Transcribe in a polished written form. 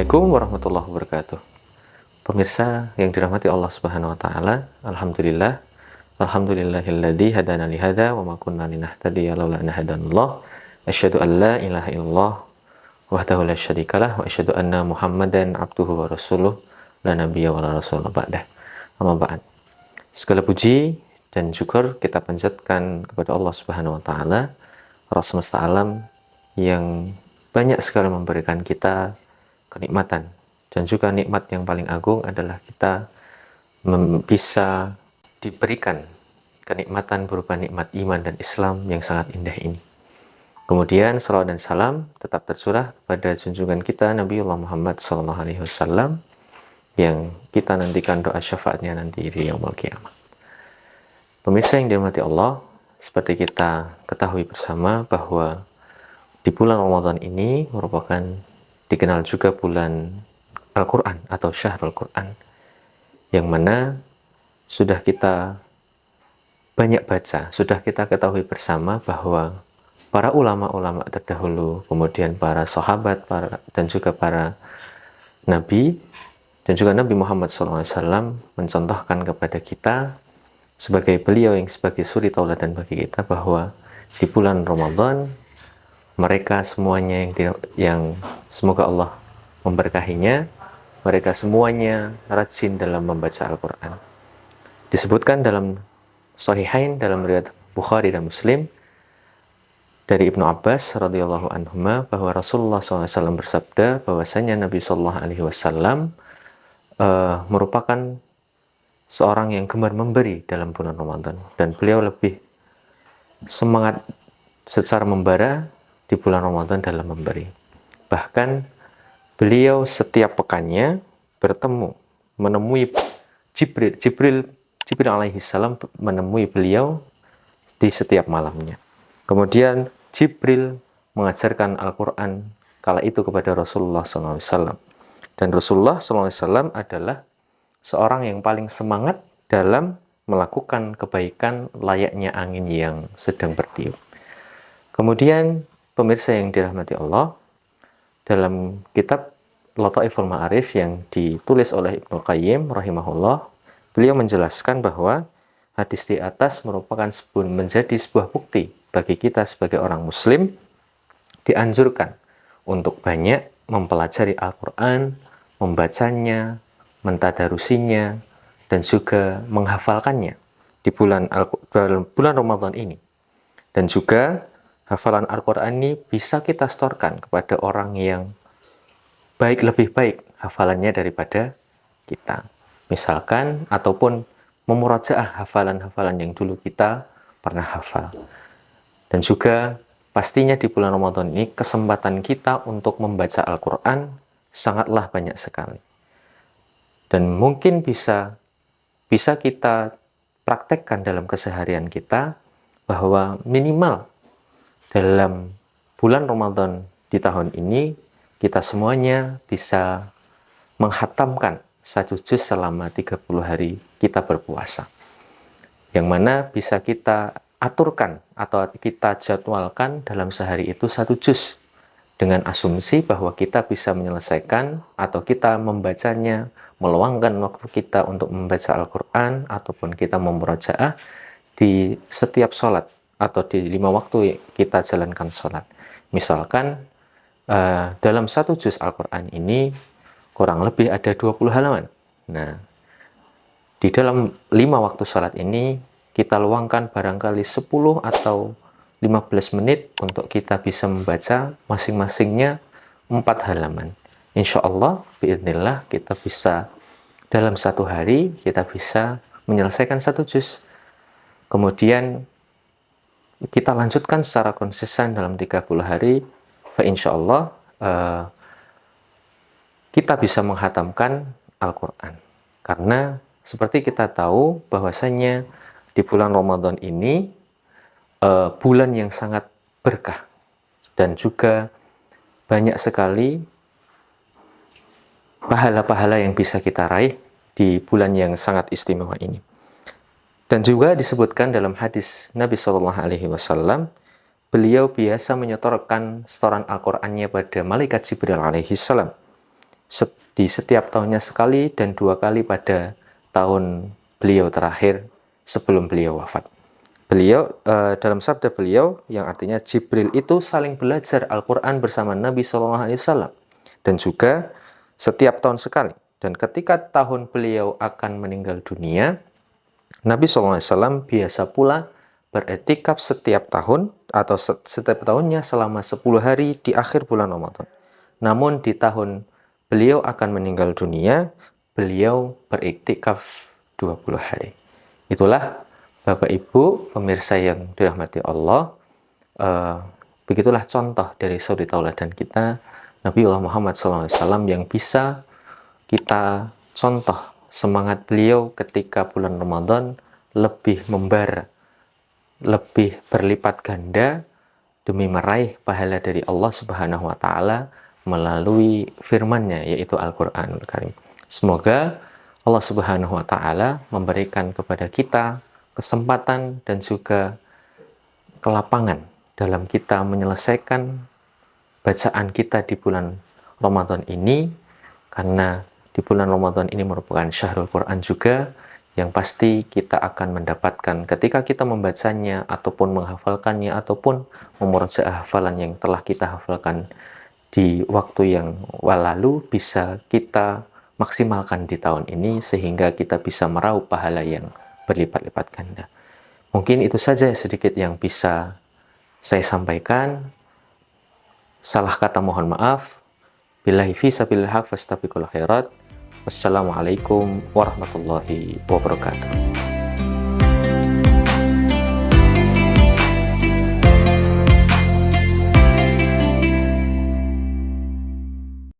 Assalamualaikum warahmatullahi wabarakatuh. Pemirsa yang dirahmati Allah Subhanahu wa taala, alhamdulillahilladzi hadana li hadza wa ma kunna linahtadiya laula an hadanallah. Asyhadu an la ilaha illallah wahdahu la syarikalah wa asyhadu anna Muhammadan abduhu wa rasuluh la nabiyya wa la rasula ba'dah. Amma ba'd. Segala puji dan syukur kita panjatkan kepada Allah Subhanahu wa taala, Rabb semesta alam yang banyak sekali memberikan kita kenikmatan, dan juga nikmat yang paling agung adalah kita bisa diberikan kenikmatan berupa nikmat iman dan Islam yang sangat indah ini. Kemudian salawat dan salam tetap tercurah kepada junjungan kita Nabiullah Muhammad SAW yang kita nantikan doa syafaatnya nanti di yaumul qiyamah. Pemirsa yang dirahmati Allah, seperti kita ketahui bersama bahwa di bulan Ramadan ini merupakan dikenal juga bulan Al-Quran atau Syahrul Quran, yang mana sudah kita banyak baca, sudah kita ketahui bersama bahwa para ulama-ulama terdahulu, kemudian para sahabat, dan juga para nabi, dan juga Nabi Muhammad SAW mencontohkan kepada kita sebagai beliau yang sebagai suri tauladan bagi kita bahwa di bulan Ramadan mereka semuanya yang semoga Allah memberkahinya, mereka semuanya rajin dalam membaca Al-Quran. Disebutkan dalam Sahihain, dalam riwayat Bukhari dan Muslim, dari Ibnu Abbas radhiyallahu anhuma, bahwa Rasulullah SAW bersabda bahwasanya Nabi SAW merupakan seorang yang gemar memberi dalam bulan Ramadan, dan beliau lebih semangat secara membara di bulan Ramadan dalam memberi. Bahkan beliau setiap pekannya menemui Jibril alaihi salam menemui beliau di setiap malamnya. Kemudian Jibril mengajarkan Al-Quran kala itu kepada Rasulullah SAW. Dan Rasulullah SAW adalah seorang yang paling semangat dalam melakukan kebaikan layaknya angin yang sedang bertiup. Kemudian pemirsa yang dirahmati Allah, dalam kitab Lataiful Ma'arif yang ditulis oleh Ibnu Qayyim rahimahullah, beliau menjelaskan bahwa hadis di atas merupakan menjadi sebuah bukti bagi kita sebagai orang muslim dianjurkan untuk banyak mempelajari Al-Quran, membacanya, mentadarusinya, dan juga menghafalkannya di bulan Ramadan ini. Dan juga hafalan Al-Quran ini bisa kita setorkan kepada orang yang lebih baik hafalannya daripada kita. Misalkan, ataupun memurajaah hafalan-hafalan yang dulu kita pernah hafal. Dan juga pastinya di bulan Ramadan ini kesempatan kita untuk membaca Al-Quran sangatlah banyak sekali. Dan mungkin bisa kita praktekkan dalam keseharian kita, bahwa minimal dalam bulan Ramadan di tahun ini, kita semuanya bisa menghatamkan 1 juz selama 30 hari kita berpuasa. Yang mana bisa kita aturkan atau kita jadwalkan dalam sehari itu 1 juz. Dengan asumsi bahwa kita bisa menyelesaikan atau kita membacanya, meluangkan waktu kita untuk membaca Al-Quran ataupun kita memurajaah di setiap sholat, atau di 5 waktu kita jalankan sholat. Misalkan dalam 1 juz Al-Quran ini kurang lebih ada 20 halaman. Nah, di dalam 5 waktu sholat ini kita luangkan barangkali 10 atau 15 menit untuk kita bisa membaca masing-masingnya 4 halaman. Insya Allah, biidznillah, kita bisa dalam 1 hari kita bisa menyelesaikan 1 juz. Kemudian kita lanjutkan secara konsisten dalam 30 hari, insyaallah kita bisa menghatamkan Al-Quran. Karena seperti kita tahu bahwasanya di bulan Ramadan ini bulan yang sangat berkah, dan juga banyak sekali pahala-pahala yang bisa kita raih di bulan yang sangat istimewa ini. Dan juga disebutkan dalam hadis Nabi SAW, beliau biasa menyetorkan setoran Al-Qurannya pada malaikat Jibril alaihissalam. di setiap tahunnya sekali dan 2 kali pada tahun beliau terakhir sebelum beliau wafat. Beliau dalam sabda beliau yang artinya Jibril itu saling belajar Al-Quran bersama Nabi SAW dan juga setiap tahun sekali. Dan ketika tahun beliau akan meninggal dunia, Nabi SAW biasa pula beretikaf setiap tahun atau setiap tahunnya selama 10 hari di akhir bulan Ramadan. Namun di tahun beliau akan meninggal dunia, beliau beriktikaf 20 hari. Itulah Bapak Ibu pemirsa yang dirahmati Allah, begitulah contoh dari suri tauladan kita Nabiullah Muhammad SAW yang bisa kita contoh semangat beliau ketika bulan Ramadan lebih membara, lebih berlipat ganda demi meraih pahala dari Allah Subhanahu wa taala melalui firman-Nya yaitu Al-Qur'anul Karim. Semoga Allah Subhanahu wa taala memberikan kepada kita kesempatan dan juga kelapangan dalam kita menyelesaikan bacaan kita di bulan Ramadan ini, karena di bulan Ramadan ini merupakan syahrul Quran juga, yang pasti kita akan mendapatkan ketika kita membacanya ataupun menghafalkannya ataupun memurojaah hafalan yang telah kita hafalkan di waktu yang lalu bisa kita maksimalkan di tahun ini sehingga kita bisa meraup pahala yang berlipat-lipat ganda. Mungkin itu saja sedikit yang bisa saya sampaikan. Salah kata mohon maaf. Billahi fi sabilillah fastabiqul khairat. Wassalamualaikum warahmatullahi wabarakatuh.